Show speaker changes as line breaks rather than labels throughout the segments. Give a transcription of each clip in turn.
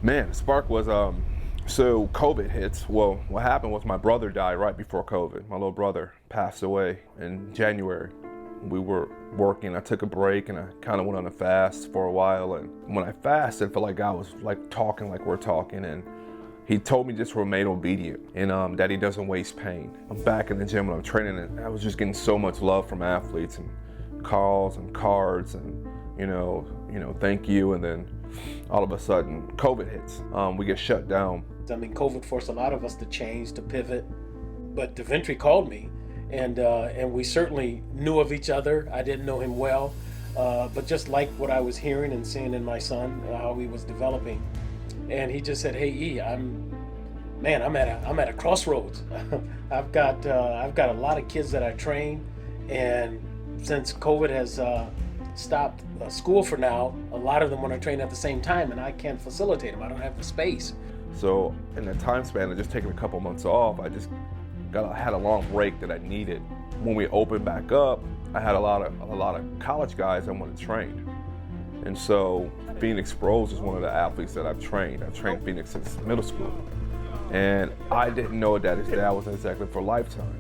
Man, the spark was so COVID hits. Well, what happened was my brother died right before COVID. My little brother passed away in January. We were working. I took a break and I kind of went on a fast for a while. And when I fasted, I felt like God was like talking like we're talking. And he told me just remain obedient and that he doesn't waste pain. I'm back in the gym and I'm training, and I was just getting so much love from athletes and calls and cards and thank you. And then all of a sudden, COVID hits. We get shut down.
I mean, COVID forced a lot of us to change, to pivot. But Deventry called me, and we certainly knew of each other. I didn't know him well, but just like what I was hearing and seeing in my son, how he was developing. And he just said, "Hey, E, I'm at a crossroads. I've got a lot of kids that I train, and since COVID has stopped school for now, a lot of them want to train at the same time, and I can't facilitate them. I don't have the space."
So in that time span of just taking a couple months off, I just had a long break that I needed. When we opened back up, I had a lot of college guys I wanted to train. And so Phoenix Bros is one of the athletes that I've trained. I've trained Phoenix since middle school. And I didn't know that his dad was exactly for Lifetime.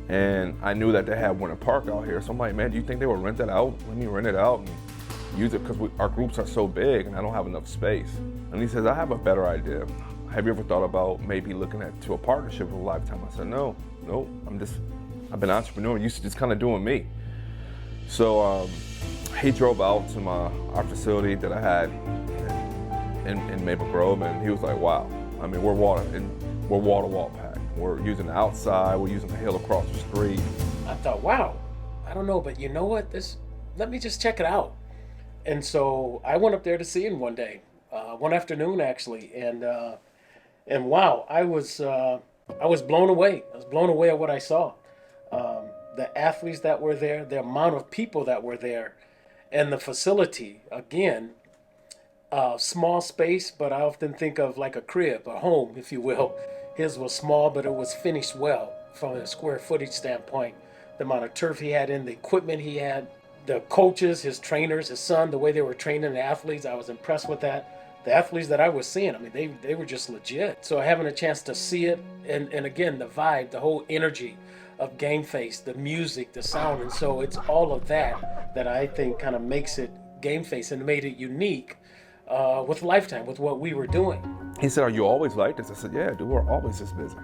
And I knew that they had Winter Park out here. So I'm like, man, do you think they would rent that out? Let me rent it out and use it, because our groups are so big and I don't have enough space. And he says, I have a better idea. Have you ever thought about maybe looking to a partnership with Lifetime? I said, no, I've been an entrepreneur, used to just kind of doing me. So he drove out to our facility that I had in Maple Grove, and he was like, wow. I mean, we're wall-to-wall packed. We're using the outside, we're using the hill across the street.
I thought, wow, I don't know, but you know what? Let me just check it out. And so I went up there to see him one day, one afternoon actually, and wow, I was blown away. I was blown away at what I saw. The athletes that were there, the amount of people that were there, and the facility. Again, small space, but I often think of like a crib, a home, if you will. His was small, but it was finished well from a square footage standpoint. The amount of turf he had in, the equipment he had, the coaches, his trainers, his son, the way they were training the athletes, I was impressed with that. The athletes that I was seeing, I mean, they were just legit. So having a chance to see it, and again, the vibe, the whole energy of Gameface, the music, the sound, and so it's all of that I think kind of makes it Gameface and made it unique with Lifetime, with what we were doing.
He said, are you always like this? I said, yeah, dude, we're always this busy.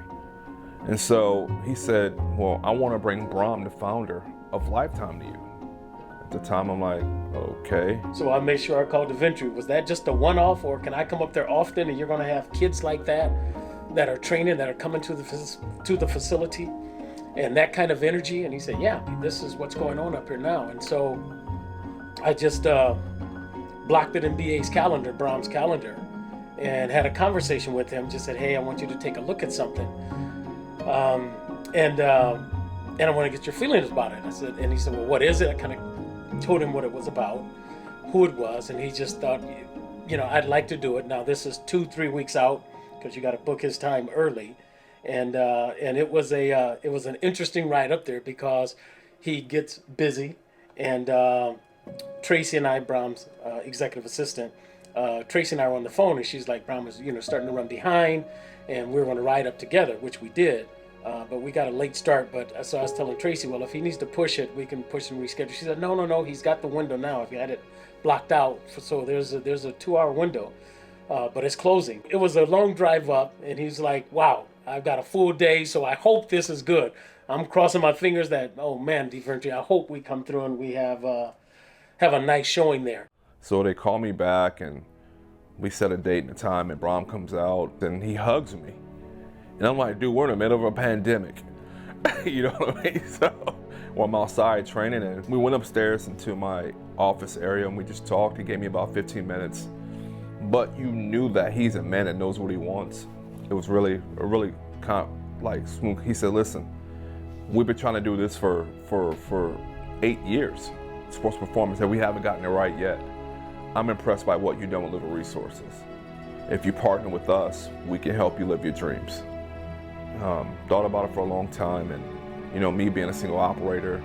And so he said, well, I want to bring Bram, the founder of Lifetime, to you. At the time, I'm like, okay.
So I made sure I called Deventry. Was that just a one-off, or can I come up there often and you're going to have kids like that are training, that are coming to the facility, and that kind of energy? And he said, yeah, this is what's going on up here now. And so I just blocked it in BA's calendar, Bram's calendar, and had a conversation with him. Just said, hey, I want you to take a look at something. And I want to get your feelings about it. I said, and he said, well, what is it? I kind of told him what it was about, who it was, and he just thought, I'd like to do it. Now this is 2-3 weeks out, because you got to book his time early, and it was an interesting ride up there, because he gets busy, and Tracy and I, Bram's executive assistant, Tracy and I were on the phone, and she's like, Bram was starting to run behind, and we were going to ride up together, which we did. But we got a late start. So I was telling Tracy, well, if he needs to push it, we can push and reschedule. She said, no, he's got the window now. If you had it blocked out, so there's a 2-hour window, but it's closing. It was a long drive up, and he's like, wow, I've got a full day, so I hope this is good. I'm crossing my fingers that, oh man, Deventry, I hope we come through and we have a nice showing there.
So they call me back, and we set a date and a time, and Bram comes out, and he hugs me. And I'm like, dude, we're in the middle of a pandemic. You know what I mean? So, well, I'm outside training, and we went upstairs into my office area, and we just talked. He gave me about 15 minutes. But you knew that he's a man that knows what he wants. It was really kind of like smooth. He said, listen, we've been trying to do this for 8 years, sports performance, and we haven't gotten it right yet. I'm impressed by what you've done with Little Resources. If you partner with us, we can help you live your dreams. Thought about it for a long time, and me being a single operator,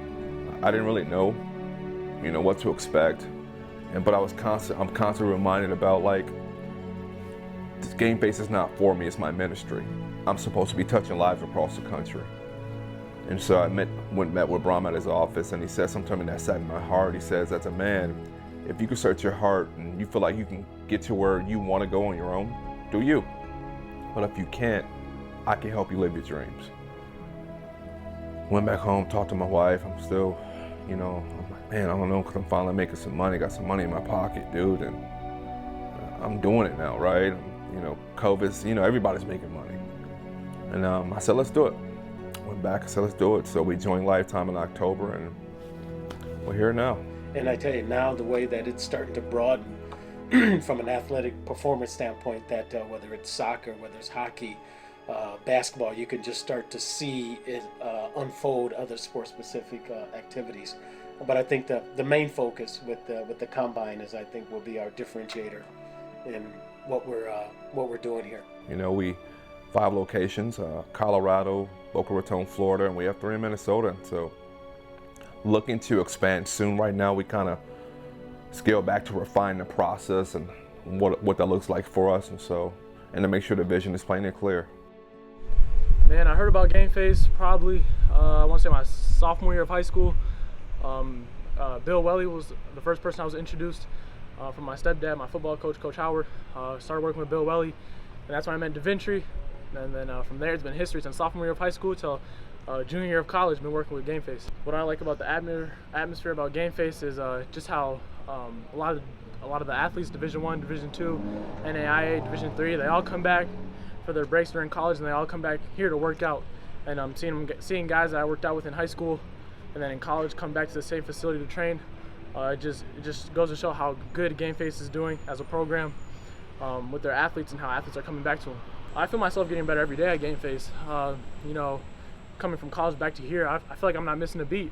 I didn't really know what to expect, but I'm constantly reminded about, like, this Gameface is not for me, it's my ministry. I'm supposed to be touching lives across the country. And so I met with Brahm at his office, and he said something to me that sat in my heart. He says, as a man, if you can search your heart and you feel like you can get to where you want to go on your own, do you. But if you can't, I can help you live your dreams. Went back home, talked to my wife. I'm still, I'm like, man, I don't know, because I'm finally making some money, got some money in my pocket, dude, and I'm doing it now, right? COVID's, everybody's making money. And I said, let's do it. Went back and said, let's do it. So we joined Lifetime in October, and we're here now.
And I tell you now, the way that it's starting to broaden from an athletic performance standpoint, that whether it's soccer, whether it's hockey, basketball, you can just start to see it unfold other sport-specific activities. But I think the main focus with the combine is, I think, will be our differentiator in what we're doing here.
We 5 locations: Colorado, Boca Raton, Florida, and we have 3 in Minnesota. So looking to expand soon. Right now, we kind of scale back to refine the process and what that looks like for us, and to make sure the vision is plain and clear.
Man, I heard about Gameface probably, I want to say my sophomore year of high school. Bill Welly was the first person I was introduced from my stepdad, my football coach, Coach Howard. Started working with Bill Welly, and that's when I met DaVinci. And then from there, it's been history since sophomore year of high school till junior year of college. Been working with Gameface. What I like about the atmosphere about Gameface is just how a lot of the athletes, Division I, Division II, NAIA, Division III, they all come back for their breaks during college, and they all come back here to work out. And I'm seeing guys that I worked out with in high school, and then in college come back to the same facility to train. It just goes to show how good Gameface is doing as a program with their athletes and how athletes are coming back to them. I feel myself getting better every day at Gameface. Coming from college back to here, I feel like I'm not missing a beat.